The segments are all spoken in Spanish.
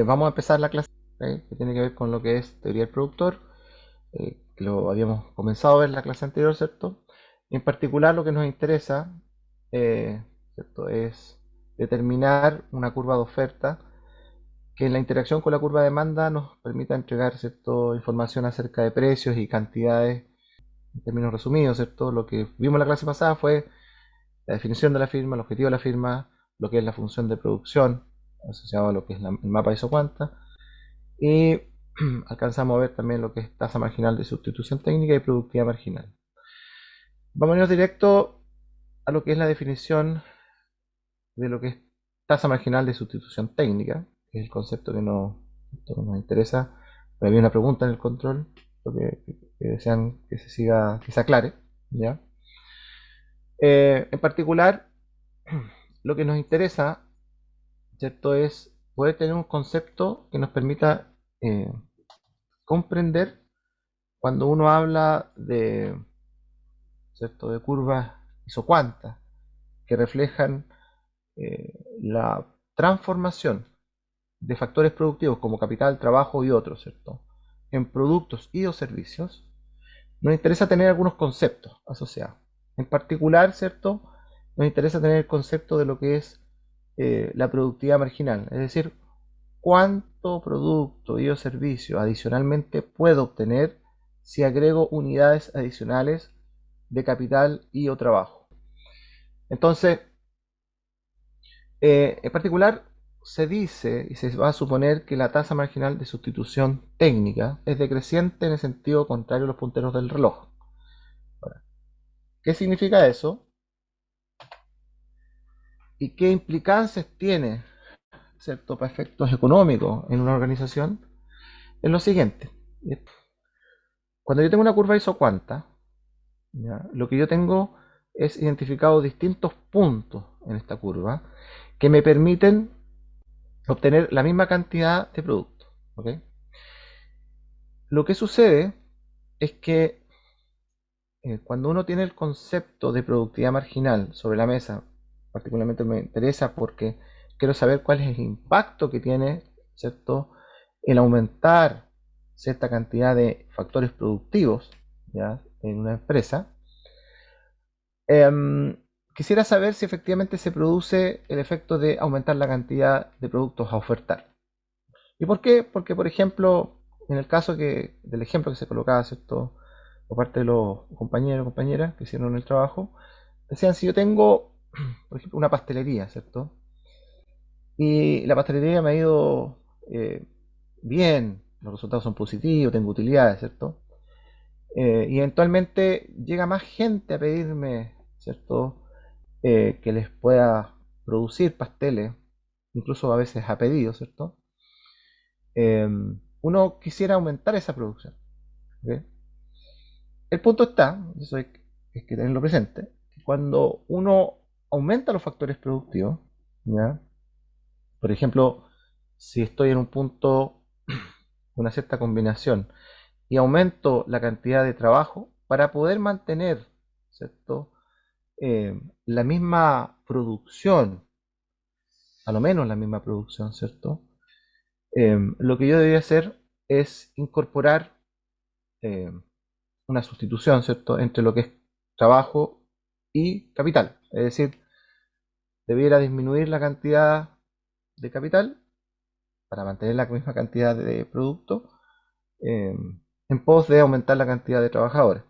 Vamos a empezar la clase, que tiene que ver con lo que es teoría del productor, que lo habíamos comenzado a ver en la clase anterior, ¿cierto? En particular lo que nos interesa, ¿cierto? Es determinar una curva de oferta que en la interacción con la curva de demanda nos permita entregar, ¿cierto? Información acerca de precios y cantidades en términos resumidos, ¿cierto? Lo que vimos en la clase pasada fue la definición de la firma, el objetivo de la firma, lo que es la función de producción asociado a lo que es el mapa isocuanta. Y alcanzamos a ver también lo que es tasa marginal de sustitución técnica y productividad marginal. Vamos a ir directo a lo que es la definición de lo que es tasa marginal de sustitución técnica, que es el concepto que nos interesa. Pero había una pregunta en el control, lo que desean que se siga, que se aclare, ¿ya? En particular, lo que nos interesa, ¿cierto? Es poder tener un concepto que nos permita comprender cuando uno habla de, ¿cierto? De curvas isocuantas que reflejan la transformación de factores productivos como capital, trabajo y otros, ¿cierto? En productos y o servicios, nos interesa tener algunos conceptos asociados. En particular, ¿cierto? Nos interesa tener el concepto de lo que es la productividad marginal, es decir, cuánto producto y o servicio adicionalmente puedo obtener si agrego unidades adicionales de capital y o trabajo. Entonces, en particular, se dice y se va a suponer que la tasa marginal de sustitución técnica es decreciente en el sentido contrario a los punteros del reloj. Ahora, ¿qué significa eso? ¿Y qué implicancias tiene, ¿cierto?, para efectos económicos en una organización? Es lo siguiente. Cuando yo tengo una curva isocuanta, ¿ya? Lo que yo tengo es identificado distintos puntos en esta curva que me permiten obtener la misma cantidad de producto. ¿Ok? Lo que sucede es que cuando uno tiene el concepto de productividad marginal sobre la mesa, particularmente me interesa porque quiero saber cuál es el impacto que tiene, ¿cierto?, el aumentar cierta cantidad de factores productivos, ¿ya?, en una empresa. Quisiera saber si efectivamente se produce el efecto de aumentar la cantidad de productos a ofertar. ¿Y por qué? Porque, por ejemplo, en el caso del ejemplo que se colocaba, ¿cierto?, por parte de los compañeros y compañeras que hicieron el trabajo, decían, si yo tengo, por ejemplo, una pastelería, ¿cierto? Y la pastelería me ha ido bien, los resultados son positivos, tengo utilidades, ¿cierto? Y eventualmente llega más gente a pedirme, ¿cierto?, que les pueda producir pasteles, incluso a veces a pedido, ¿cierto? Eh, Uno quisiera aumentar esa producción. ¿Ok? El punto está, eso hay que tenerlo presente, que cuando uno aumenta los factores productivos, ¿ya? Por ejemplo, si estoy en un punto, una cierta combinación, y aumento la cantidad de trabajo para poder mantener, ¿cierto?, la misma producción, a lo menos la misma producción, ¿cierto? Lo que yo debería hacer es incorporar eh, una sustitución, ¿cierto?, entre lo que es trabajo y capital. Es decir, debiera disminuir la cantidad de capital para mantener la misma cantidad de producto eh, en pos de aumentar la cantidad de trabajadores.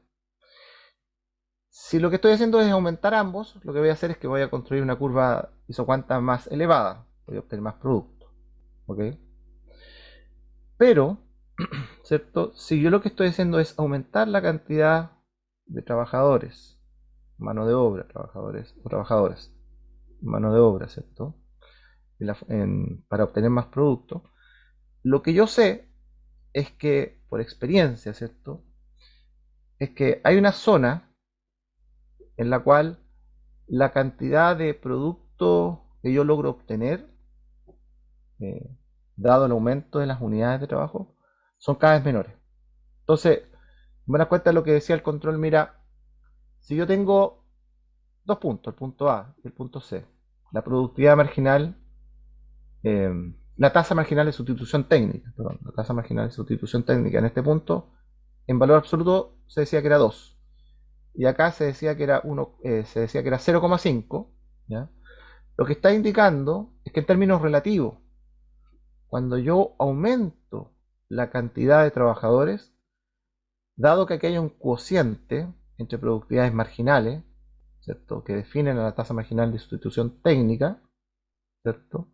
Si lo que estoy haciendo es aumentar ambos, lo que voy a hacer es que voy a construir una curva isocuanta más elevada. Voy a obtener más producto. ¿Ok? Pero, ¿cierto? Si yo lo que estoy haciendo es aumentar la cantidad de trabajadores, mano de obra, trabajadores o trabajadoras, mano de obra, ¿cierto?, para obtener más producto, lo que yo sé es que, por experiencia, ¿cierto?, es que hay una zona en la cual la cantidad de producto que yo logro obtener, eh, dado el aumento de las unidades de trabajo, son cada vez menores. Entonces, me das cuenta de lo que decía el control, mira, si yo tengo dos puntos, el punto A y el punto C, la productividad marginal la tasa marginal de sustitución técnica, perdón, la tasa marginal de sustitución técnica en este punto, en valor absoluto se decía que era 2. Y acá se decía que era 1, se decía que era 0,5. ¿Ya? Lo que está indicando es que en términos relativos, cuando yo aumento la cantidad de trabajadores, dado que aquí hay un cociente entre productividades marginales, ¿cierto? Que definen a la tasa marginal de sustitución técnica, ¿cierto?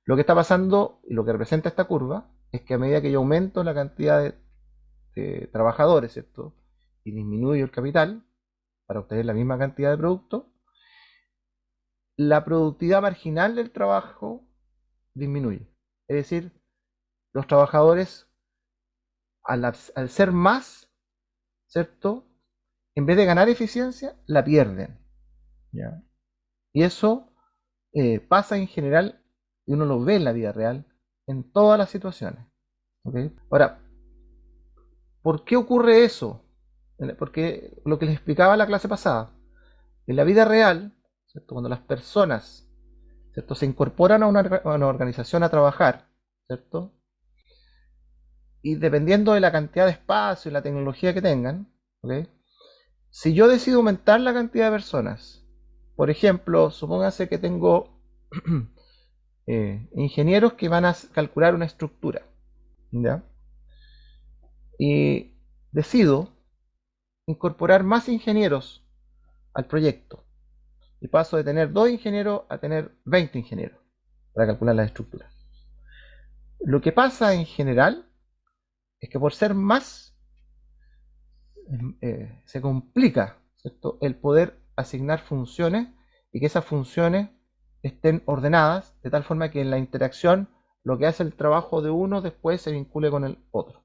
Lo que está pasando y lo que representa esta curva es que a medida que yo aumento la cantidad de trabajadores, ¿cierto? Y disminuyo el capital para obtener la misma cantidad de producto, la productividad marginal del trabajo disminuye. Es decir, los trabajadores, al ser más, ¿cierto? En vez de ganar eficiencia, la pierden. ¿Ya? Y eso pasa en general, y uno lo ve en la vida real, en todas las situaciones. ¿Okay? Ahora, ¿por qué ocurre eso? Porque lo que les explicaba en la clase pasada, en la vida real, ¿cierto? Cuando las personas, ¿cierto? Se incorporan a una organización a trabajar, ¿cierto? Y dependiendo de la cantidad de espacio y la tecnología que tengan, ¿okay? Si yo decido aumentar la cantidad de personas, por ejemplo, supóngase que tengo ingenieros que van a calcular una estructura, ¿ya? Y decido incorporar más ingenieros al proyecto. Y paso de tener 2 ingenieros a tener 20 ingenieros para calcular las estructuras. Lo que pasa en general es que por ser más, se complica, ¿cierto? El poder asignar funciones y que esas funciones estén ordenadas de tal forma que en la interacción lo que hace el trabajo de uno después se vincule con el otro.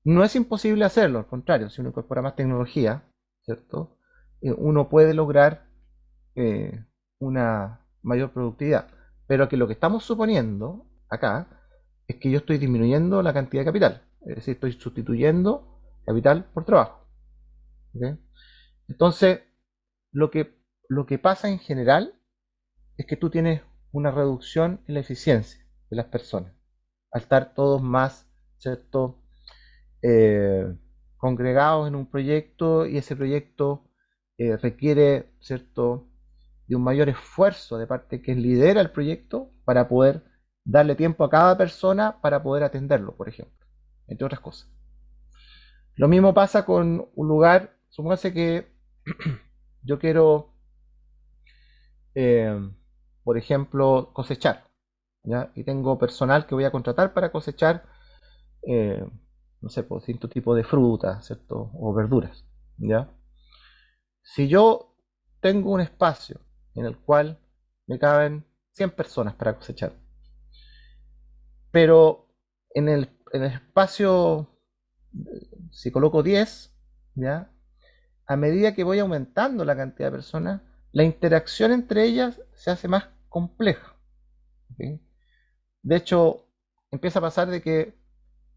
No es imposible hacerlo, al contrario, si uno incorpora más tecnología, ¿cierto? Uno puede lograr una mayor productividad. Pero que lo que estamos suponiendo acá es que yo estoy disminuyendo la cantidad de capital. Es decir, estoy sustituyendo capital por trabajo. ¿Okay? Entonces, lo que pasa en general es que tú tienes una reducción en la eficiencia de las personas. Al estar todos más, ¿cierto? eh, Congregados en un proyecto y ese proyecto requiere, ¿cierto?, de un mayor esfuerzo de parte de quien lidera el proyecto para poder darle tiempo a cada persona para poder atenderlo, por ejemplo, entre otras cosas. Lo mismo pasa con un lugar, supóngase que yo quiero, eh, por ejemplo, cosechar, ¿ya? Y tengo personal que voy a contratar para cosechar, eh, no sé, por distintos tipos de frutas, ¿cierto? O verduras, ¿ya? Si yo tengo un espacio en el cual me caben 100 personas para cosechar, pero en el espacio, si coloco 10, ¿ya? A medida que voy aumentando la cantidad de personas, la interacción entre ellas se hace más compleja. ¿Ok? De hecho, empieza a pasar de que,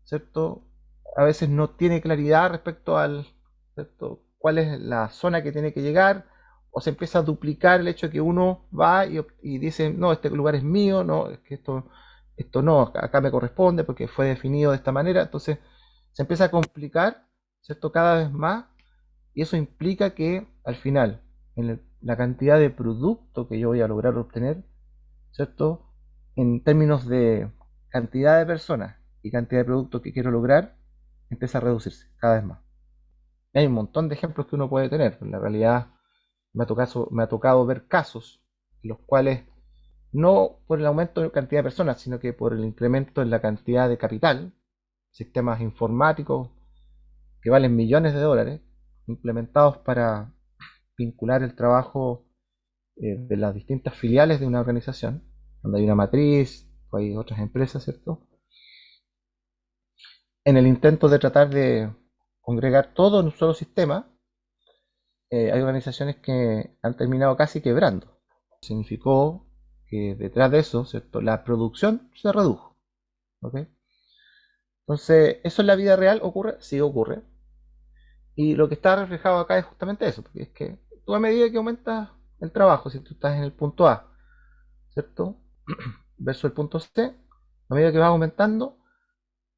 ¿cierto? A veces no tiene claridad respecto al, ¿cierto? Cuál es la zona que tiene que llegar, o se empieza a duplicar el hecho de que uno va y dice, no, este lugar es mío, no, es que esto no, acá me corresponde porque fue definido de esta manera, entonces se empieza a complicar, ¿cierto? Cada vez más, y eso implica que al final, la cantidad de producto que yo voy a lograr obtener, ¿cierto? En términos de cantidad de personas y cantidad de productos que quiero lograr, empieza a reducirse cada vez más. Y hay un montón de ejemplos que uno puede tener. En la realidad me ha tocado ver casos en los cuales, no por el aumento de cantidad de personas, sino que por el incremento en la cantidad de capital, sistemas informáticos que valen millones de dólares, implementados para vincular el trabajo de las distintas filiales de una organización, donde hay una matriz, o hay otras empresas, ¿cierto? En el intento de tratar de congregar todo en un solo sistema, hay organizaciones que han terminado casi quebrando. Significó que detrás de eso, ¿cierto?, la producción se redujo. ¿Ok? Entonces, ¿eso en la vida real ocurre? Sí ocurre. Y lo que está reflejado acá es justamente eso, porque es que tú a medida que aumentas el trabajo, si tú estás en el punto A, ¿cierto? versus el punto C, a medida que va aumentando,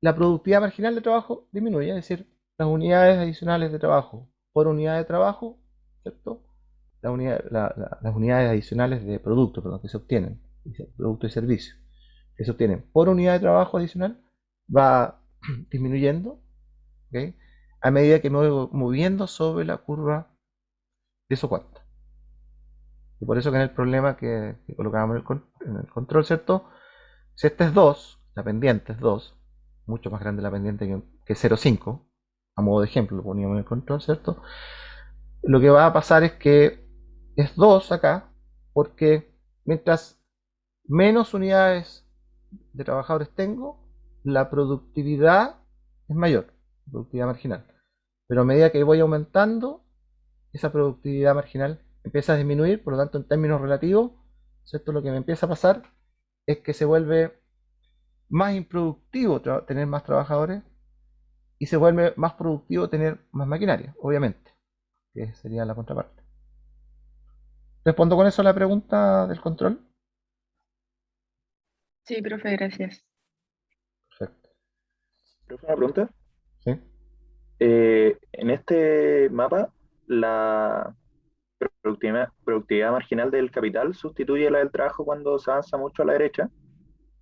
la productividad marginal de trabajo disminuye, es decir, las unidades adicionales de trabajo por unidad de trabajo, ¿cierto? Las unidades adicionales de producto, perdón, que se obtienen, producto y servicio, que se obtienen por unidad de trabajo adicional, va disminuyendo, ¿ok? A medida que me voy moviendo sobre la curva de Socot. Y por eso que en el problema que colocábamos en el control, ¿cierto? Si este es 2, la pendiente es 2, mucho más grande la pendiente que 0,5, a modo de ejemplo lo poníamos en el control, ¿cierto? Lo que va a pasar es que es 2 acá, porque mientras menos unidades de trabajadores tengo, la productividad es mayor, productividad marginal. Pero a medida que voy aumentando, esa productividad marginal empieza a disminuir, por lo tanto, en términos relativos, ¿cierto? Lo que me empieza a pasar es que se vuelve más improductivo tener más trabajadores y se vuelve más productivo tener más maquinaria, obviamente, que sería la contraparte. ¿Respondo con eso a la pregunta del control? Sí, profe, gracias. Perfecto. Profe, una pregunta. ¿Sí? En este mapa, la productividad marginal del capital sustituye la del trabajo cuando se avanza mucho a la derecha,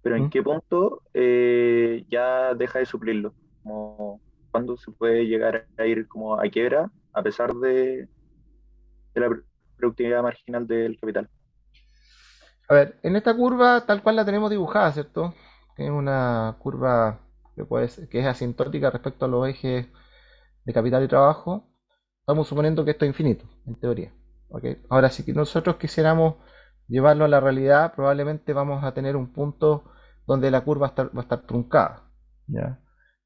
pero ¿en ¿Mm? qué punto ya deja de suplirlo? Como, ¿cuándo se puede llegar a ir como a quiebra a pesar de la productividad marginal del capital? A ver, en esta curva tal cual la tenemos dibujada, ¿cierto? Que es una curva que es asintótica respecto a los ejes de capital y trabajo. Estamos suponiendo que esto es infinito, en teoría. ¿Ok? Ahora, si nosotros quisiéramos llevarlo a la realidad, probablemente vamos a tener un punto donde la curva va a estar truncada, ¿ya?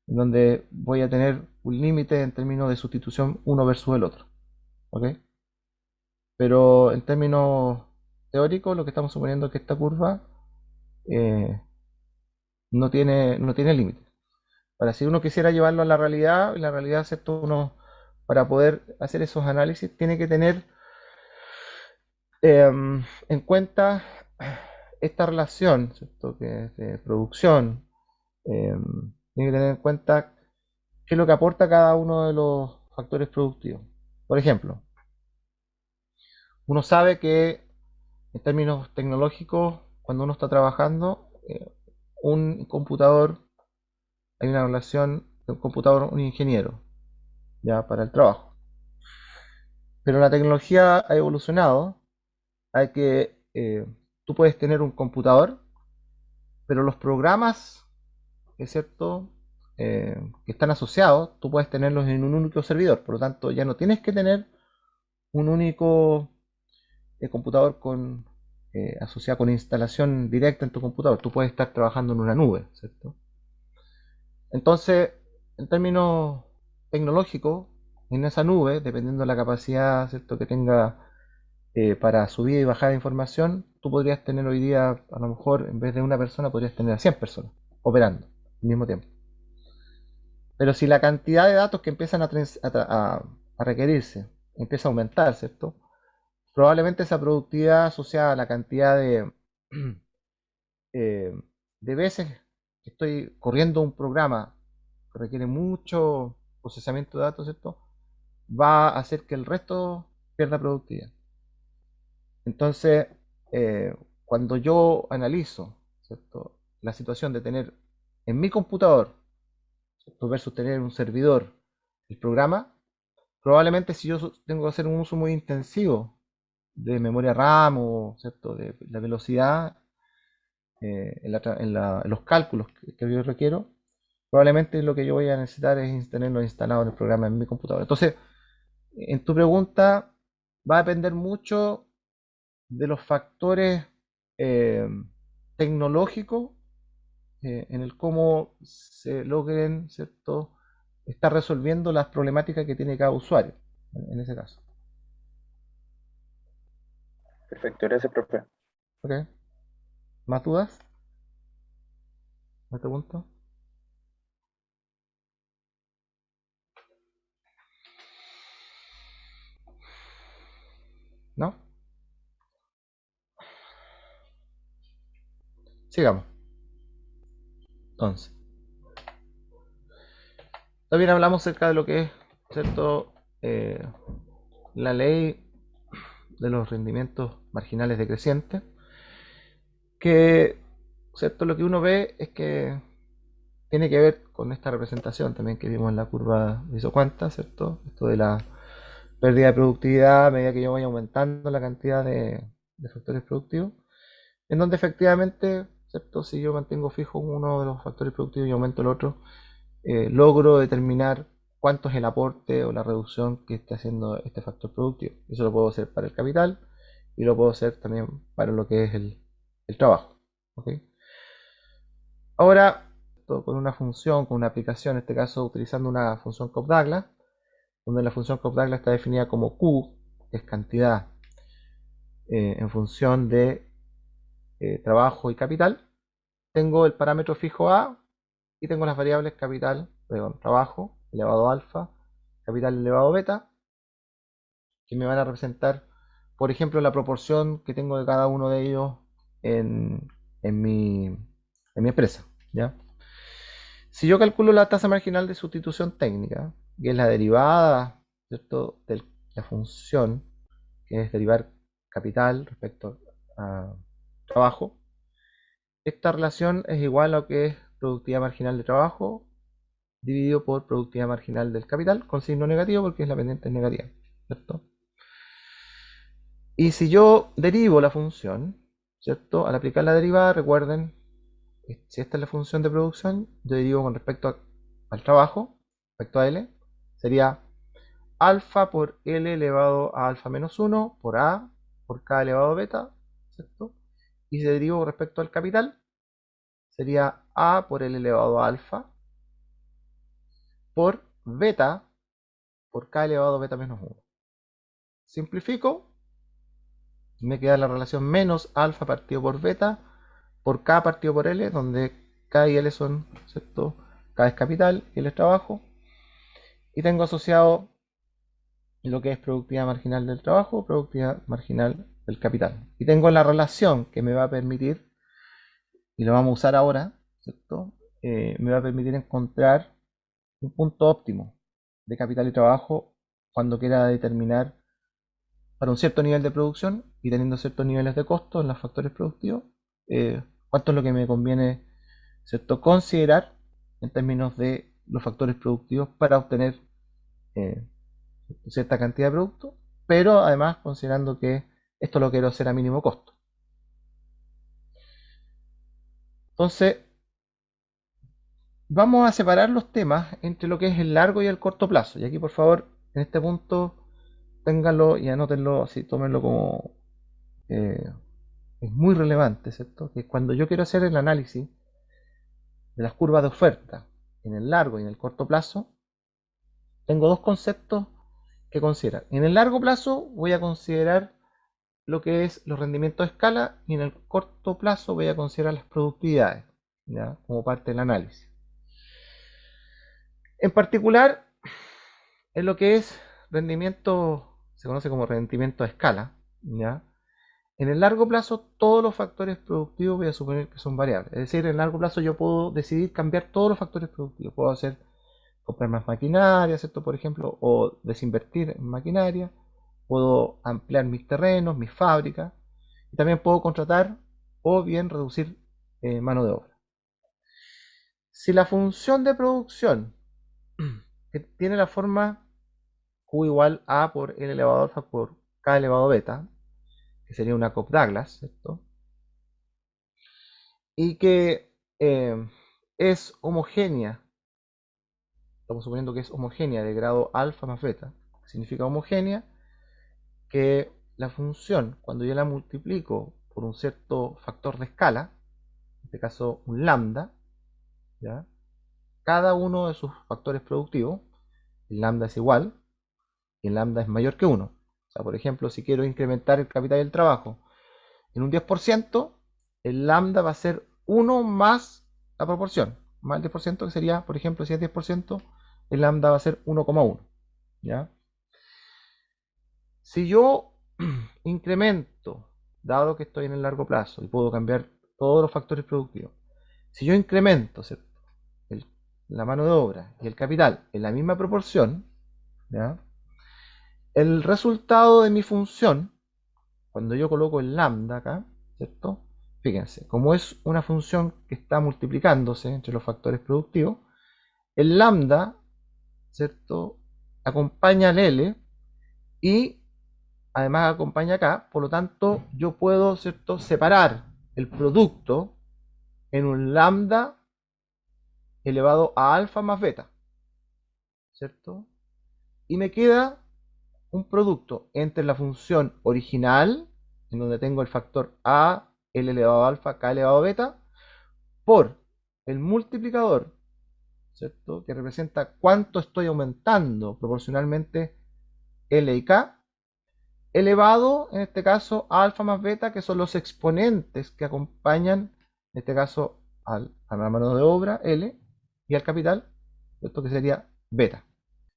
En donde voy a tener un límite en términos de sustitución uno versus el otro. ¿Ok? Pero en términos teóricos, lo que estamos suponiendo es que esta curva eh, no tiene límite. Ahora, si uno quisiera llevarlo a la realidad, en la realidad, ¿cierto? Uno, para poder hacer esos análisis, tiene que tener en cuenta esta relación, ¿cierto? Que es de producción. Tiene que tener en cuenta qué es lo que aporta cada uno de los factores productivos. Por ejemplo, uno sabe que en términos tecnológicos, cuando uno está trabajando, un computador, hay una relación de un computador, un ingeniero, ya para el trabajo. Pero la tecnología ha evolucionado a que tú puedes tener un computador, pero los programas, es cierto, que están asociados, tú puedes tenerlos en un único servidor. Por lo tanto, ya no tienes que tener un único computador asociado con instalación directa en tu computador. Tú puedes estar trabajando en una nube, ¿cierto? Entonces, en términos tecnológicos, en esa nube, dependiendo de la capacidad, ¿cierto?, que tenga para subida y bajada de información, tú podrías tener hoy día, a lo mejor, en vez de una persona, podrías tener a 100 personas operando al mismo tiempo. Pero si la cantidad de datos que empiezan a requerirse empieza a aumentar, ¿cierto? Probablemente esa productividad asociada a la cantidad eh, de veces que estoy corriendo un programa que requiere mucho procesamiento de datos, ¿cierto? Va a hacer que el resto pierda productividad. Entonces, eh, cuando yo analizo, ¿cierto?, la situación de tener en mi computador, ¿cierto?, versus tener un servidor, el programa, probablemente si yo tengo que hacer un uso muy intensivo de memoria RAM o, ¿cierto?, de la velocidad en los cálculos que yo requiero, probablemente lo que yo voy a necesitar es tenerlo instalado en el programa en mi computadora. Entonces, en tu pregunta va a depender mucho de los factores eh, tecnológicos en el cómo se logren, ¿cierto?, estar resolviendo las problemáticas que tiene cada usuario en ese caso. Perfecto, gracias, profe. ¿Ok? ¿Más dudas? ¿Me pregunto? ¿No? Sigamos. Entonces, también hablamos acerca de lo que es, ¿cierto? La ley de los rendimientos marginales decrecientes, que, ¿cierto? Lo que uno ve es que tiene que ver con esta representación también que vimos en la curva de isocuanta, ¿cierto? Esto de la pérdida de productividad a medida que yo voy aumentando la cantidad de factores productivos, en donde efectivamente, ¿cierto? Si yo mantengo fijo uno de los factores productivos y aumento el otro, logro determinar cuánto es el aporte o la reducción que está haciendo este factor productivo. Eso lo puedo hacer para el capital y lo puedo hacer también para lo que es el trabajo. ¿Ok? Ahora, con una función, con una aplicación, en este caso utilizando una función Cobb-Douglas, donde la función Cobb-Douglas está definida como Q, que es cantidad en función de trabajo y capital. Tengo el parámetro fijo A y tengo las variables capital, perdón, trabajo elevado a alfa, capital elevado a beta, que me van a representar, por ejemplo, la proporción que tengo de cada uno de ellos en, en mi, en mi empresa. ¿Ya? Si yo calculo la tasa marginal de sustitución técnica, que es la derivada, ¿cierto?, de la función, que es derivar capital respecto a trabajo, esta relación es igual a lo que es productividad marginal de trabajo dividido por productividad marginal del capital, con signo negativo porque es la pendiente negativa, ¿cierto? Y si yo derivo la función, ¿cierto? Al aplicar la derivada, recuerden, si esta es la función de producción, yo derivo con respecto al trabajo, respecto a L, sería alfa por L elevado a alfa menos 1 por A por K elevado a beta, ¿cierto? Y si derivo con respecto al capital, sería A por L elevado a alfa por beta por K elevado a beta menos 1. Simplifico, me queda la relación menos alfa partido por beta por K partido por L, donde K y L son, ¿cierto? K es capital y L es trabajo. Y tengo asociado lo que es productividad marginal del trabajo, productividad marginal del capital. Y tengo la relación que me va a permitir, y lo vamos a usar ahora, ¿cierto? Me va a permitir encontrar un punto óptimo de capital y trabajo cuando quiera determinar para un cierto nivel de producción y teniendo ciertos niveles de costo en los factores productivos, cuánto es lo que me conviene, ¿cierto?, considerar en términos de los factores productivos para obtener eh, cierta cantidad de producto, pero además considerando que esto lo quiero hacer a mínimo costo. Entonces, vamos a separar los temas entre lo que es el largo y el corto plazo. Y aquí, por favor, en este punto, ténganlo y anótenlo así, tómenlo como eh, es muy relevante, ¿cierto? Que cuando yo quiero hacer el análisis de las curvas de oferta en el largo y en el corto plazo, tengo dos conceptos que considerar. En el largo plazo voy a considerar lo que es los rendimientos de escala y en el corto plazo voy a considerar las productividades, ¿ya? Como parte del análisis. En particular, en lo que es rendimiento, se conoce como rendimiento de escala, ¿ya? En el largo plazo, todos los factores productivos voy a suponer que son variables. Es decir, en el largo plazo yo puedo decidir cambiar todos los factores productivos. Puedo hacer comprar más maquinaria, ¿cierto? Por ejemplo, o desinvertir en maquinaria. Puedo ampliar mis terrenos, mis fábricas. Y también puedo contratar o bien reducir mano de obra. Si la función de producción que tiene la forma Q igual A por L elevado a alfa por K elevado a beta, que sería una Cobb-Douglas, ¿cierto? Y que es homogénea, estamos suponiendo que es homogénea de grado alfa más beta, significa homogénea que la función, cuando yo la multiplico por un cierto factor de escala, en este caso un lambda, ¿ya? Cada uno de sus factores productivos, el lambda es igual y el lambda es mayor que 1. O sea, por ejemplo, si quiero incrementar el capital del trabajo en un 10%, el lambda va a ser 1 más la proporción, más el 10%, que sería, por ejemplo, si es 10%, el lambda va a ser 1,1. ¿Ya? Si yo incremento, dado que estoy en el largo plazo y puedo cambiar todos los factores productivos. Si yo incremento, ¿cierto?, el- la mano de obra y el capital en la misma proporción, ¿ya?, el resultado de mi función, cuando yo coloco el lambda acá, ¿cierto? Fíjense, como es una función que está multiplicándose entre los factores productivos, el lambda, ¿cierto?, acompaña al L y además acompaña acá, por lo tanto yo puedo, ¿cierto?, separar el producto en un lambda elevado a alfa más beta, ¿cierto? Y me queda un producto entre la función original, en donde tengo el factor a, l elevado a alfa, k elevado a beta, por el multiplicador, ¿cierto?, que representa cuánto estoy aumentando proporcionalmente L y K, elevado, en este caso, a alfa más beta, que son los exponentes que acompañan, en este caso, a la mano de obra, L, y al capital, esto que sería beta.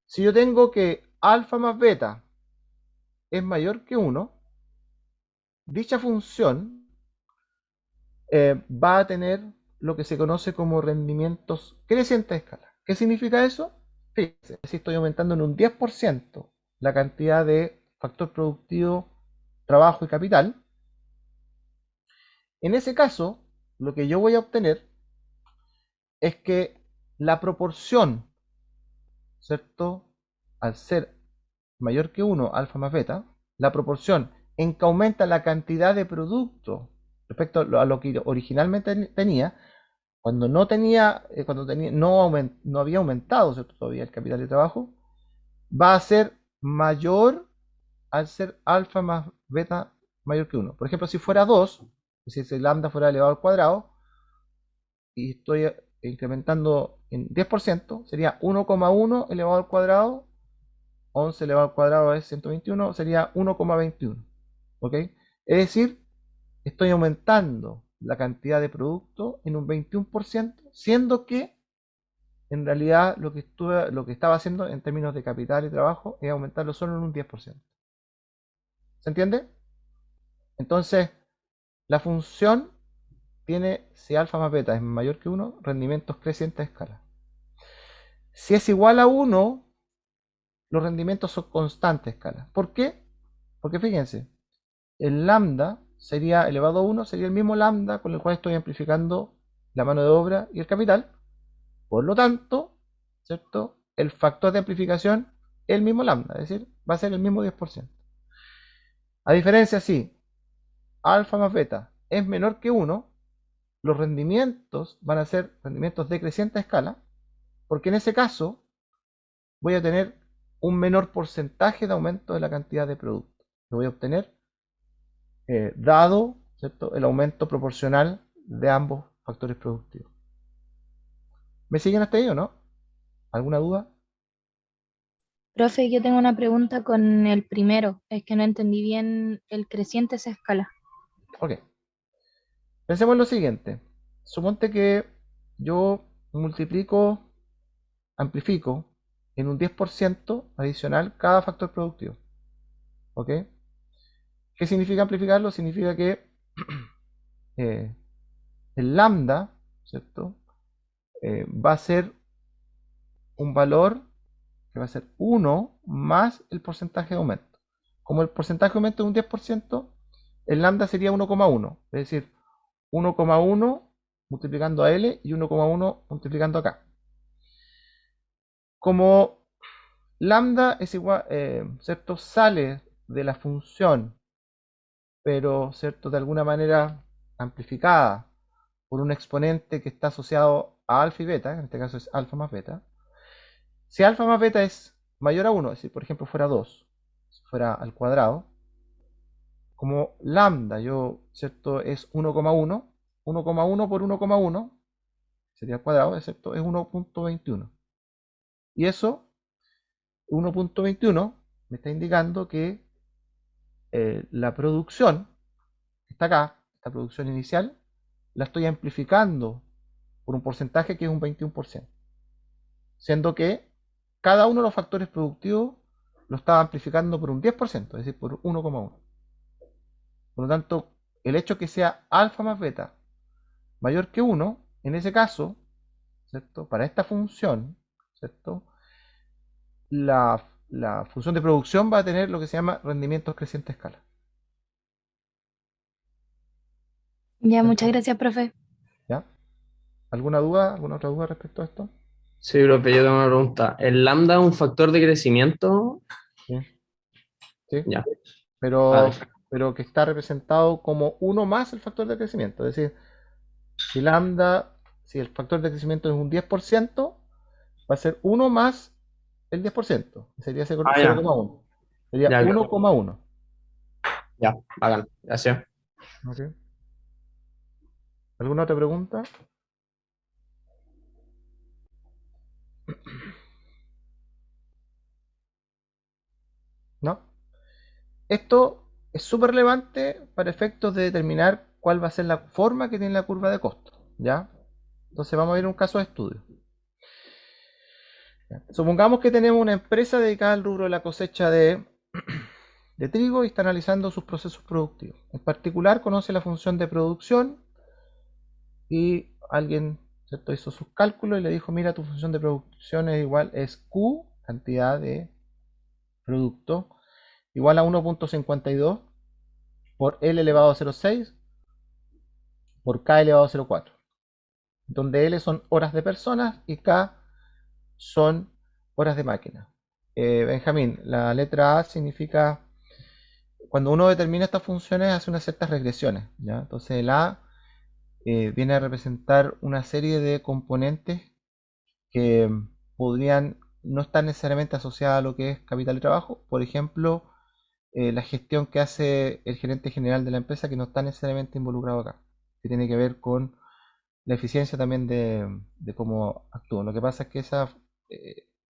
Si yo tengo que alfa más beta es mayor que 1, dicha función va a tener lo que se conoce como rendimientos crecientes de escala. ¿Qué significa eso? Fíjense, si estoy aumentando en un 10% la cantidad de factor productivo, trabajo y capital, en ese caso, lo que yo voy a obtener es que la proporción, ¿cierto?, al ser mayor que 1, alfa más beta, la proporción en que aumenta la cantidad de producto respecto a lo que originalmente tenía, no había aumentado, ¿cierto?, todavía el capital de trabajo, va a ser mayor al ser alfa más beta mayor que 1. Por ejemplo, si fuera 2, es decir, si lambda fuera elevado al cuadrado, y estoy incrementando en 10%, sería 1,1 elevado al cuadrado, 11 elevado al cuadrado es 121, sería 1,21. ¿Ok? Es decir, estoy aumentando la cantidad de producto en un 21%, siendo que en realidad lo que estaba haciendo en términos de capital y trabajo es aumentarlo solo en un 10%. ¿Se entiende? Entonces, la función tiene, si alfa más beta es mayor que 1, rendimientos crecientes a escala. Si es igual a 1, los rendimientos son constantes a escala. ¿Por qué? Porque fíjense, el lambda sería elevado a 1, sería el mismo lambda con el cual estoy amplificando la mano de obra y el capital. Por lo tanto, ¿cierto?, el factor de amplificación es el mismo lambda, es decir, va a ser el mismo 10%. A diferencia, si alfa más beta es menor que 1, los rendimientos van a ser rendimientos decrecientes a escala, porque en ese caso voy a tener un menor porcentaje de aumento de la cantidad de producto. Lo voy a obtener dado, ¿cierto?, el aumento proporcional de ambos factores productivos. ¿Me siguen hasta ahí o no? ¿Alguna duda? Profe, yo tengo una pregunta con el primero. Es que no entendí bien el creciente esa escala. Ok. Pensemos en lo siguiente. Suponte que yo amplifico en un 10% adicional cada factor productivo. ¿Ok? ¿Qué significa amplificarlo? Significa que eh, el lambda, ¿cierto?, va a ser un valor que va a ser 1 más el porcentaje de aumento. Como el porcentaje de aumento es un 10%, el lambda sería 1,1, es decir, 1,1 multiplicando a L y 1,1 multiplicando a K. Como lambda es igual, ¿cierto?, sale de la función, pero, ¿cierto?, de alguna manera amplificada por un exponente que está asociado a alfa y beta, en este caso es alfa más beta. Si alfa más beta es mayor a 1, es decir, por ejemplo, fuera 2, si fuera al cuadrado, como lambda, ¿cierto?, es 1,1, 1,1 por 1,1 sería al cuadrado, ¿cierto?, es 1,21. Y eso, 1,21, me está indicando que la producción, que está acá, esta producción inicial, la estoy amplificando por un porcentaje que es un 21%, siendo que cada uno de los factores productivos lo estaba amplificando por un 10%, es decir, por 1,1. Por lo tanto, el hecho que sea alfa más beta mayor que 1, en ese caso, ¿cierto? Para esta función, ¿cierto? La función de producción va a tener lo que se llama rendimientos creciente escala. Ya, muchas ¿Cierto? gracias, profe. ¿Ya? ¿Alguna duda? ¿Alguna otra duda respecto a esto? Sí, profe, yo tengo una pregunta. ¿El lambda es un factor de crecimiento? Sí, sí. Ya, Pero, vale. pero que está representado como 1 más el factor de crecimiento. Es decir, si lambda, si el factor de crecimiento es un 10%, va a ser 1 más el 10%. Sería Ah, ya, 0,1. Sería ya, 1,1. ya, bacán, gracias. ¿Ok? ¿Alguna otra pregunta? ¿No? Esto es súper relevante para efectos de determinar cuál va a ser la forma que tiene la curva de costo. ¿Ya? Entonces vamos a ver un caso de estudio. Supongamos que tenemos una empresa dedicada al rubro de la cosecha de trigo y está analizando sus procesos productivos. En particular conoce la función de producción y alguien, ¿cierto?, hizo sus cálculos y le dijo, mira, tu función de producción es Q, cantidad de producto, igual a 1.52 por L elevado a 0,6 por K elevado a 0,4, donde L son horas de personas y K son horas de máquina. Benjamín, la letra A significa, cuando uno determina estas funciones, hace unas ciertas regresiones, ¿ya? Entonces el A viene a representar una serie de componentes que podrían no estar necesariamente asociadas a lo que es capital de trabajo. Por ejemplo, la gestión que hace el gerente general de la empresa, que no está necesariamente involucrado acá, que tiene que ver con la eficiencia también de cómo actúan. Lo que pasa es que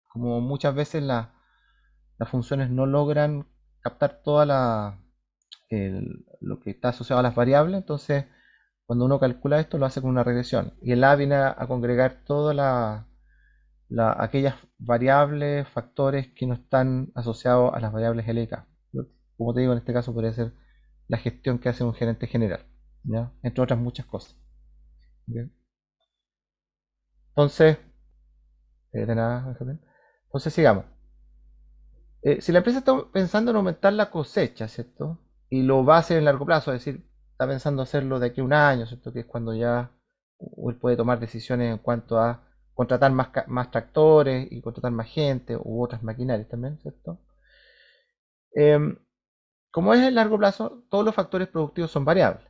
como muchas veces las funciones no logran captar toda lo que está asociado a las variables, entonces cuando uno calcula esto lo hace con una regresión. Y el A viene a congregar todas aquellas variables, factores que no están asociados a las variables L y K. Como te digo, en este caso podría ser la gestión que hace un gerente general, ¿ya? Entre otras muchas cosas. ¿Bien? Entonces, de nada, Benjamín. Entonces sigamos. Si la empresa está pensando en aumentar la cosecha, ¿cierto? Y lo va a hacer en largo plazo, es decir, está pensando hacerlo de aquí a un año, ¿cierto? Que es cuando ya él puede tomar decisiones en cuanto a contratar más tractores y contratar más gente u otras maquinarias también, ¿cierto? Em, Como es en largo plazo, todos los factores productivos son variables.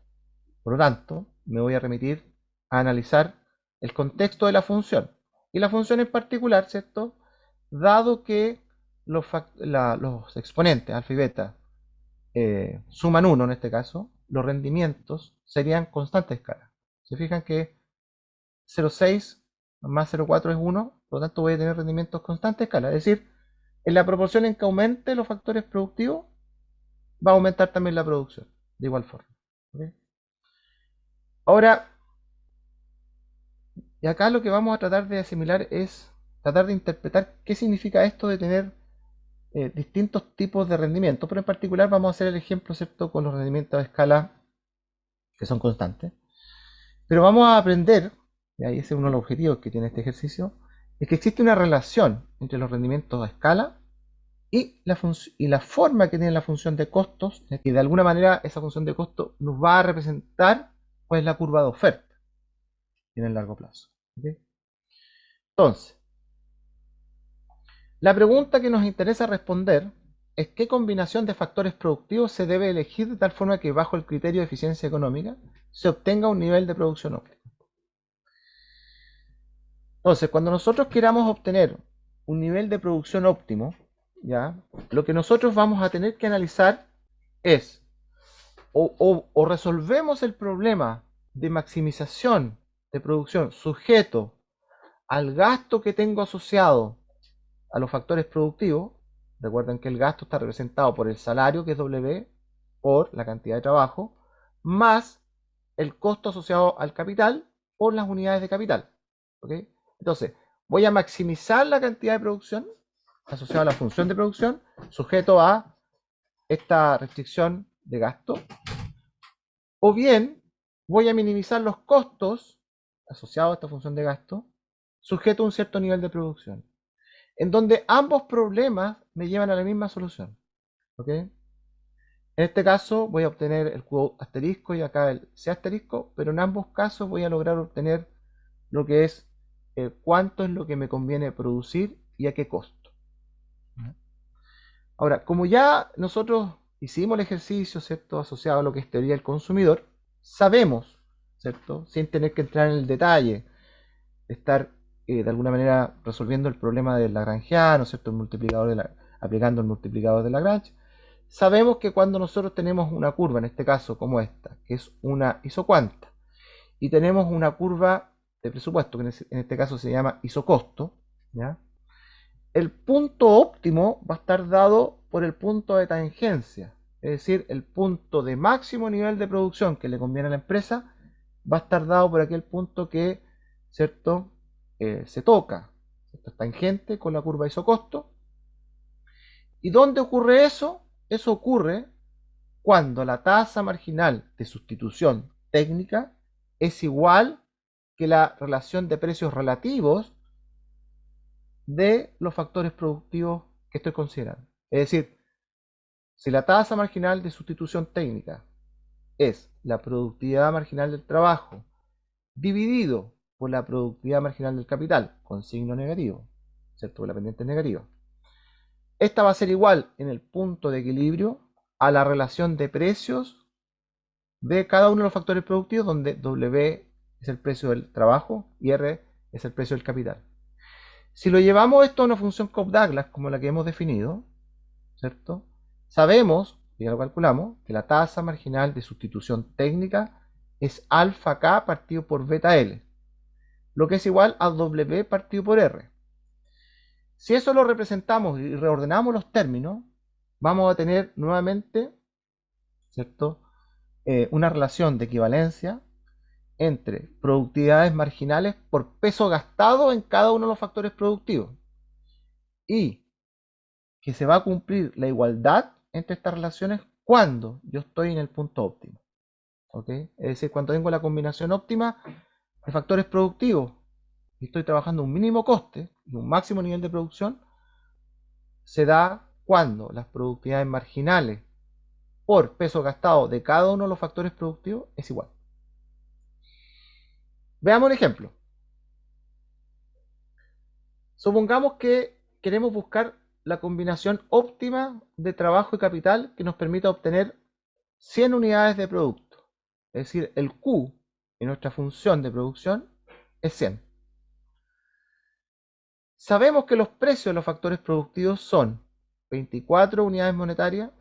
Por lo tanto, me voy a remitir a analizar el contexto de la función. Y la función en particular, ¿cierto? Dado que los exponentes, alfa y beta, suman 1 en este caso, los rendimientos serían constante escala. Se fijan que 0,6 más 0,4 es 1, por lo tanto voy a tener rendimientos constante escala. Es decir, en la proporción en que aumente los factores productivos, va a aumentar también la producción, de igual forma. ¿Ok? Ahora, y acá lo que vamos a tratar de asimilar es tratar de interpretar qué significa esto de tener distintos tipos de rendimientos, pero en particular vamos a hacer el ejemplo, ¿cierto?, con los rendimientos a escala que son constantes. Pero vamos a aprender, y ahí ese es uno de los objetivos que tiene este ejercicio, es que existe una relación entre los rendimientos a escala y la forma que tiene la función de costos, que de alguna manera esa función de costo nos va a representar pues la curva de oferta en el largo plazo. ¿Okay? Entonces, la pregunta que nos interesa responder es qué combinación de factores productivos se debe elegir de tal forma que bajo el criterio de eficiencia económica se obtenga un nivel de producción óptimo. Entonces, cuando nosotros queramos obtener un nivel de producción óptimo, ¿ya? Lo que nosotros vamos a tener que analizar es o resolvemos el problema de maximización de producción sujeto al gasto que tengo asociado a los factores productivos. Recuerden que el gasto está representado por el salario, que es W, por la cantidad de trabajo, más el costo asociado al capital por las unidades de capital. ¿Okay? Entonces, voy a maximizar la cantidad de producción asociada a la función de producción, sujeto a esta restricción de gasto. O bien, voy a minimizar los costos asociados a esta función de gasto, sujeto a un cierto nivel de producción, en donde ambos problemas me llevan a la misma solución. ¿Ok? En este caso voy a obtener el Q asterisco y acá el C asterisco, pero en ambos casos voy a lograr obtener lo que es cuánto es lo que me conviene producir y a qué costo. Ahora, como ya nosotros hicimos el ejercicio, ¿cierto?, asociado a lo que es teoría del consumidor, sabemos, ¿cierto?, sin tener que entrar en el detalle, estar de alguna manera resolviendo el problema del lagrangiano, ¿cierto?, aplicando el multiplicador de Lagrange, sabemos que cuando nosotros tenemos una curva, en este caso como esta, que es una isocuanta, y tenemos una curva de presupuesto, que en este caso se llama isocosto, ¿ya?, el punto óptimo va a estar dado por el punto de tangencia, es decir, el punto de máximo nivel de producción que le conviene a la empresa va a estar dado por aquel punto que, ¿cierto?, se toca, ¿cierto?, es tangente con la curva isocosto. ¿Y dónde ocurre eso? Eso ocurre cuando la tasa marginal de sustitución técnica es igual que la relación de precios relativos de los factores productivos que estoy considerando. Es decir, si la tasa marginal de sustitución técnica es la productividad marginal del trabajo dividido por la productividad marginal del capital con signo negativo, ¿cierto?, la pendiente es negativa, esta va a ser igual en el punto de equilibrio a la relación de precios de cada uno de los factores productivos, donde W es el precio del trabajo y R es el precio del capital. Si lo llevamos esto a una función Cobb-Douglas como la que hemos definido, ¿cierto?, sabemos, y ya lo calculamos, que la tasa marginal de sustitución técnica es alfa K partido por beta L, lo que es igual a W partido por R. Si eso lo representamos y reordenamos los términos, vamos a tener nuevamente, ¿cierto?, una relación de equivalencia entre productividades marginales por peso gastado en cada uno de los factores productivos, y que se va a cumplir la igualdad entre estas relaciones cuando yo estoy en el punto óptimo. ¿Ok? Es decir, cuando tengo la combinación óptima de factores productivos y estoy trabajando un mínimo coste y un máximo nivel de producción, se da cuando las productividades marginales por peso gastado de cada uno de los factores productivos es igual. Veamos un ejemplo. Supongamos que queremos buscar la combinación óptima de trabajo y capital que nos permita obtener 100 unidades de producto. Es decir, el Q en nuestra función de producción es 100. Sabemos que los precios de los factores productivos son 24 unidades monetarias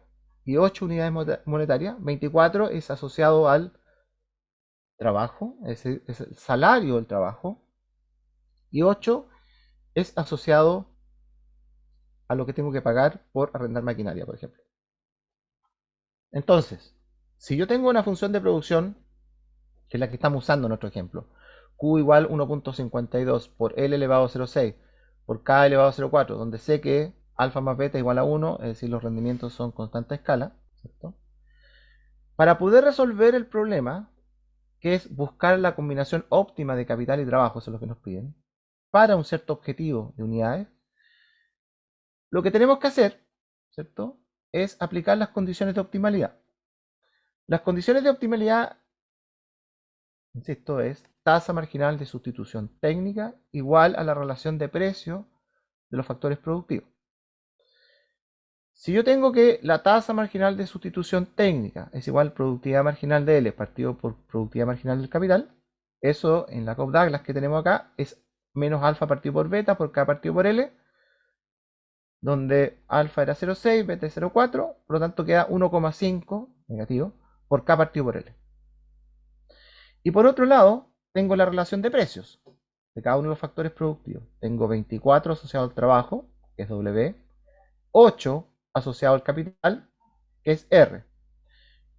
y 8 unidades monetarias. 24 es asociado al trabajo, es el salario del trabajo, y 8 es asociado a lo que tengo que pagar por arrendar maquinaria, por ejemplo. Entonces, si yo tengo una función de producción, que es la que estamos usando en nuestro ejemplo, Q igual 1.52 por L elevado a 0.6 por K elevado a 0.4, donde sé que alfa más beta igual a 1, es decir, los rendimientos son constante escala, ¿cierto? Para poder resolver el problema, que es buscar la combinación óptima de capital y trabajo, eso es lo que nos piden, para un cierto objetivo de unidades, lo que tenemos que hacer, ¿cierto?, es aplicar las condiciones de optimalidad. Las condiciones de optimalidad, insisto, es tasa marginal de sustitución técnica igual a la relación de precio de los factores productivos. Si yo tengo que la tasa marginal de sustitución técnica es igual a productividad marginal de L partido por productividad marginal del capital, eso en la Cobb-Douglas que tenemos acá es menos alfa partido por beta por K partido por L, donde alfa era 0,6, beta es 0,4, por lo tanto queda 1,5 negativo por K partido por L. Y por otro lado, tengo la relación de precios de cada uno de los factores productivos. Tengo 24 asociado al trabajo, que es W, 8 asociado al capital, que es R.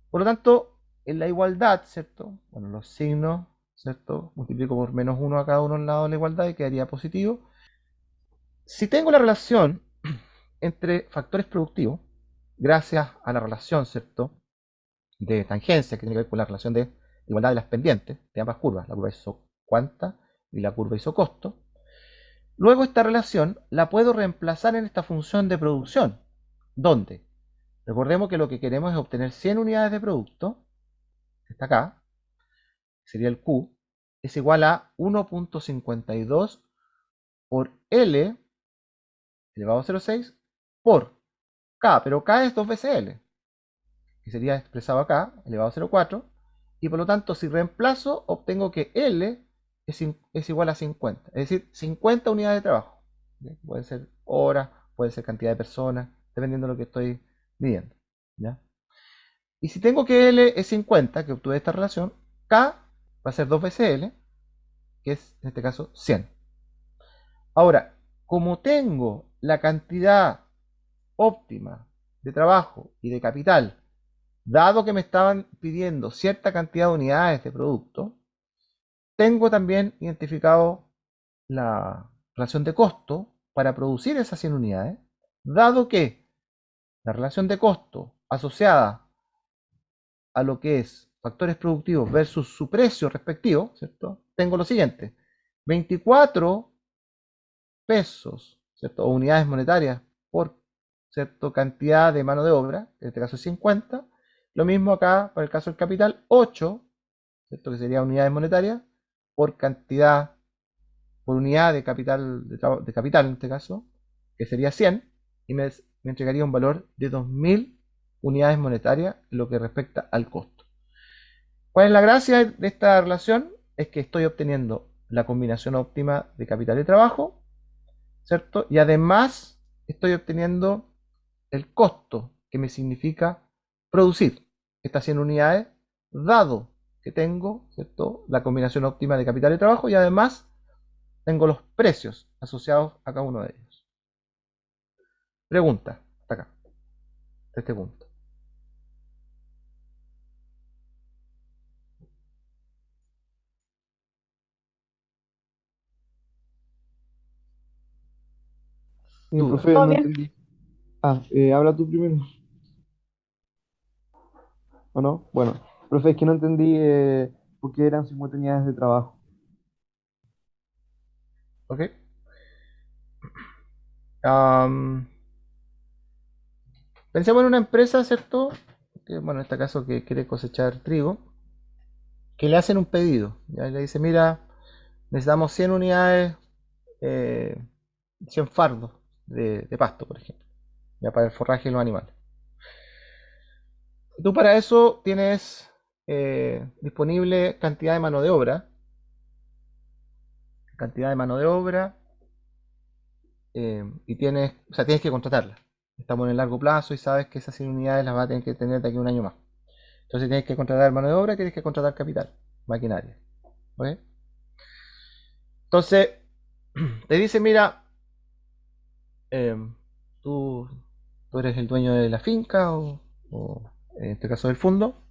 Por lo tanto, en la igualdad, ¿cierto? Bueno, los signos, ¿cierto? Multiplico por menos 1 a cada uno al lado de la igualdad y quedaría positivo. Si tengo la relación entre factores productivos, gracias a la relación, ¿cierto?, de tangencia, que tiene que ver con la relación de igualdad de las pendientes de ambas curvas, la curva iso cuanta y la curva iso costo. Luego esta relación la puedo reemplazar en esta función de producción, donde recordemos que lo que queremos es obtener 100 unidades de producto, que está acá, sería el Q, es igual a 1.52 por L elevado a 0,6 por K, pero K es 2 veces L, que sería expresado acá, elevado a 0,4, y por lo tanto si reemplazo obtengo que L es igual a 50, es decir, 50 unidades de trabajo. Puede ser horas, puede ser cantidad de personas, dependiendo de lo que estoy midiendo. ¿Ya? Y si tengo que L es 50, que obtuve esta relación, K va a ser 2 veces L, que es en este caso 100. Ahora, como tengo la cantidad óptima de trabajo y de capital, dado que me estaban pidiendo cierta cantidad de unidades de producto, tengo también identificado la relación de costo para producir esas 100 unidades, dado que la relación de costo asociada a lo que es factores productivos versus su precio respectivo, ¿cierto? Tengo lo siguiente, 24 pesos, ¿cierto? O unidades monetarias por, ¿cierto? Cantidad de mano de obra, en este caso es 50, lo mismo acá para el caso del capital, 8, ¿cierto? Que sería unidades monetarias por cantidad, por unidad de capital, de capital en este caso, que sería 100, y me entregaría un valor de 2000 unidades monetarias en lo que respecta al costo. ¿Cuál es la gracia de esta relación? Es que estoy obteniendo la combinación óptima de capital y trabajo, ¿cierto? Y además estoy obteniendo el costo que me significa producir estas 100 unidades, dado que tengo, ¿cierto?, la combinación óptima de capital y trabajo, y además tengo los precios asociados a cada uno de ellos. Pregunta, hasta acá, hasta este punto. Duda. Profe, ¿Todo no bien? entendí. Habla tú primero, ¿o no? Bueno, profe, es que no entendí por qué eran 50 unidades de trabajo. ¿Ok? Am, pensemos en una empresa, ¿cierto? Que, bueno, en este caso que quiere cosechar trigo, que le hacen un pedido. Ya le dice, mira, necesitamos 100 unidades, 100 fardos de pasto, por ejemplo, ya para el forraje de los animales. Tú para eso tienes disponible cantidad de mano de obra, y tienes, o sea, tienes que contratarla. Estamos en el largo plazo y sabes que esas 100 unidades las vas a tener que tener de aquí a un año más. Entonces tienes que contratar mano de obra y tienes que contratar capital, maquinaria. ¿Ok? Entonces, te dice, mira, eh, tú, tú eres el dueño de la finca o en este caso del fondo,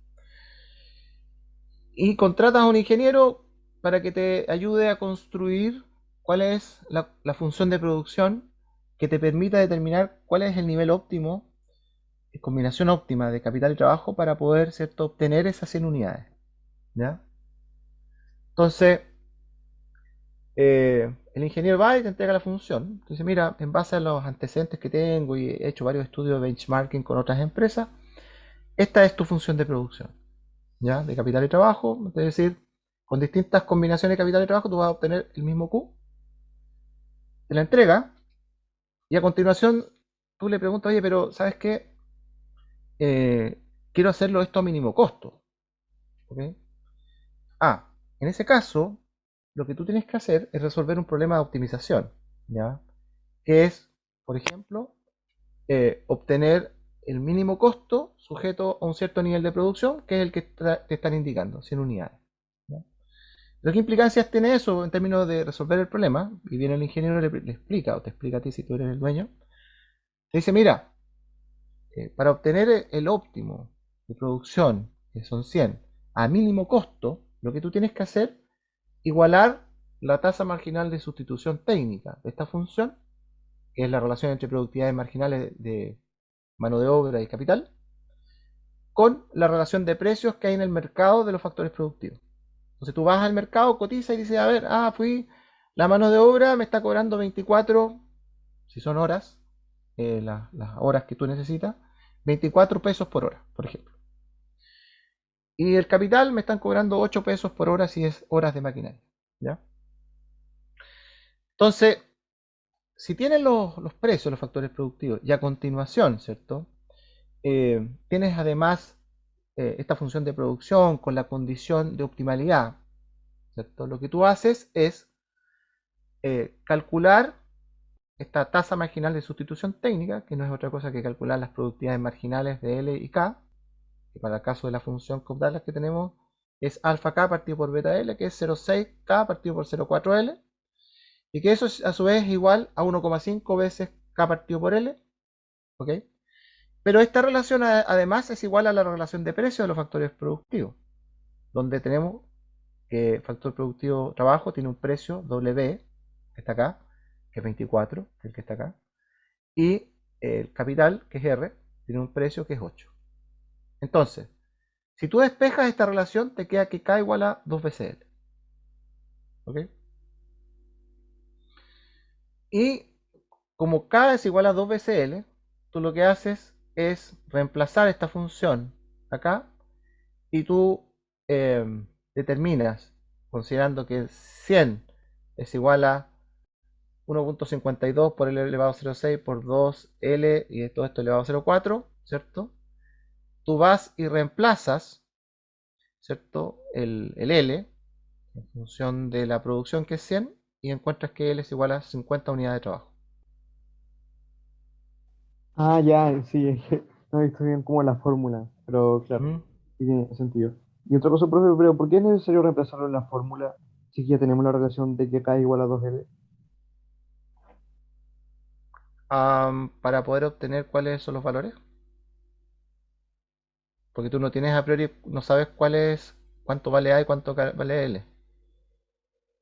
y contratas a un ingeniero para que te ayude a construir cuál es la función de producción que te permita determinar cuál es el nivel óptimo, combinación óptima de capital y trabajo para poder, ¿cierto?, obtener esas 100 unidades. ¿Ya? Entonces, el ingeniero va y te entrega la función. Entonces, mira, en base a los antecedentes que tengo y he hecho varios estudios de benchmarking con otras empresas, esta es tu función de producción, ¿ya? De capital y trabajo. Es decir, con distintas combinaciones de capital y trabajo, tú vas a obtener el mismo Q. Te la entrega y a continuación tú le preguntas, oye, pero ¿sabes qué? Quiero hacerlo esto a mínimo costo. ¿Ok? En ese caso, lo que tú tienes que hacer es resolver un problema de optimización, ¿ya? Que es, por ejemplo, obtener el mínimo costo sujeto a un cierto nivel de producción, que es el que te están indicando, 100 unidades. ¿Ya? Pero ¿qué implicancias tiene eso en términos de resolver el problema? Y viene el ingeniero y le explica, o te explica a ti si tú eres el dueño. Te dice, mira, para obtener el óptimo de producción, que son 100, a mínimo costo, lo que tú tienes que hacer es igualar la tasa marginal de sustitución técnica de esta función, que es la relación entre productividades marginales de mano de obra y capital, con la relación de precios que hay en el mercado de los factores productivos. Entonces tú vas al mercado, cotiza y dices, a ver, la mano de obra me está cobrando 24, si son horas, las horas que tú necesitas, 24 pesos por hora, por ejemplo. Y el capital me están cobrando 8 pesos por hora si es horas de maquinaria, ¿ya? Entonces, si tienen los precios, los factores productivos, y a continuación, ¿cierto? Tienes además esta función de producción con la condición de optimalidad, ¿cierto? Lo que tú haces es calcular esta tasa marginal de sustitución técnica, que no es otra cosa que calcular las productividades marginales de L y K, que para el caso de la función caudal que tenemos es alfa K partido por beta L, que es 0,6 K partido por 0,4 L, y que eso a su vez es igual a 1,5 veces K partido por L, ¿ok? Pero esta relación además es igual a la relación de precio de los factores productivos, donde tenemos que el factor productivo trabajo tiene un precio W, que está acá, que es 24, que es el que está acá, y el capital, que es R, tiene un precio que es 8. Entonces, si tú despejas esta relación, te queda que K igual a 2 veces L. ¿Ok? Y como K es igual a 2 veces L, tú lo que haces es reemplazar esta función acá y tú determinas, considerando que 100 es igual a 1.52 por L elevado a 0,6 por 2L y todo esto elevado a 0,4, ¿cierto? Tú vas y reemplazas, ¿cierto? El L en función de la producción que es 100 y encuentras que L es igual a 50 unidades de trabajo. Ah, ya, sí, es que no he visto bien como la fórmula, pero claro, ¿Mm? sí tiene sentido. Y otra cosa, profe, pero ¿por qué es necesario reemplazarlo en la fórmula si ya tenemos la relación de que K igual a 2L? Para poder obtener cuáles son los valores, porque tú no tienes a priori, no sabes cuánto vale A y cuánto vale L.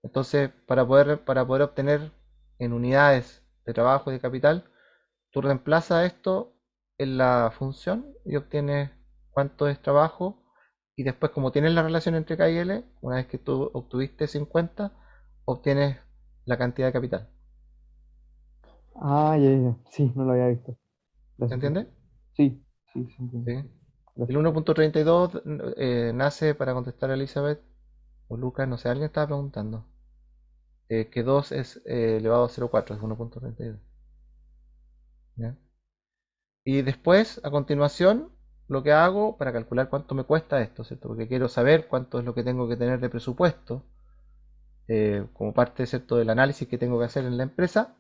Entonces, para poder obtener en unidades de trabajo y de capital, tú reemplazas esto en la función y obtienes cuánto es trabajo. Y después, como tienes la relación entre K y L, una vez que tú obtuviste 50, obtienes la cantidad de capital. Ah, ya, ya, sí, no lo había visto. ¿Se Gracias, profe. entiende? Sí, sí, se entiende. Sí. El Gracias. 1.32 nace para contestar a Elizabeth o Lucas, no sé, alguien estaba preguntando. Que 2 es elevado a 0,4, es 1.32. ¿Ya? Y después, a continuación, lo que hago para calcular cuánto me cuesta esto, ¿cierto? Porque quiero saber cuánto es lo que tengo que tener de presupuesto como parte, ¿cierto?, del análisis que tengo que hacer en la empresa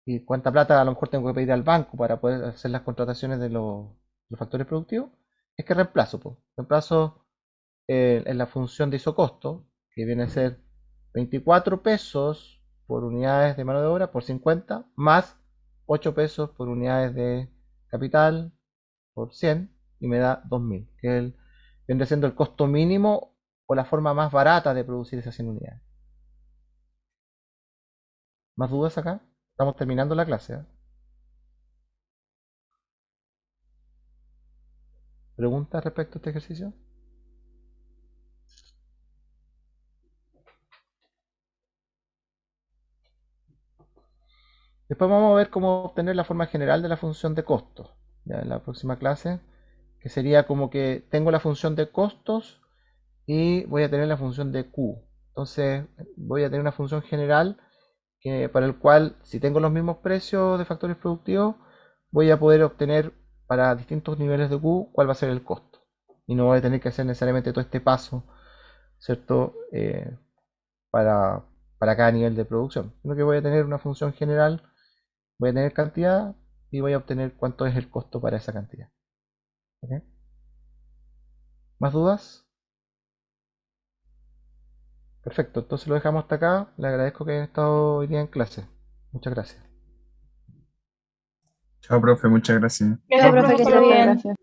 y cuánta plata a lo mejor tengo que pedir al banco para poder hacer las contrataciones de los factores productivos. Es que reemplazo, pues. Reemplazo en la función de isocosto, que viene a ser 24 pesos por unidades de mano de obra por 50, más 8 pesos por unidades de capital por 100, y me da 2000, que vendría siendo el costo mínimo o la forma más barata de producir esas 100 unidades. ¿Más dudas acá? Estamos terminando la clase, ¿eh? ¿Preguntas respecto a este ejercicio? Después vamos a ver cómo obtener la forma general de la función de costos, ya en la próxima clase, que sería como que tengo la función de costos y voy a tener la función de Q. Entonces voy a tener una función general para el cual, si tengo los mismos precios de factores productivos, voy a poder obtener para distintos niveles de Q cuál va a ser el costo. Y no voy a tener que hacer necesariamente todo este paso, ¿cierto? Para, para cada nivel de producción. Sino que voy a tener una función general, voy a tener cantidad y voy a obtener cuánto es el costo para esa cantidad. ¿Ok? ¿Más dudas? Perfecto, entonces lo dejamos hasta acá. Le agradezco que hayan estado hoy día en clase. Muchas gracias. Chao, profe, muchas gracias. Chao, profe, que esté bien. Gracias.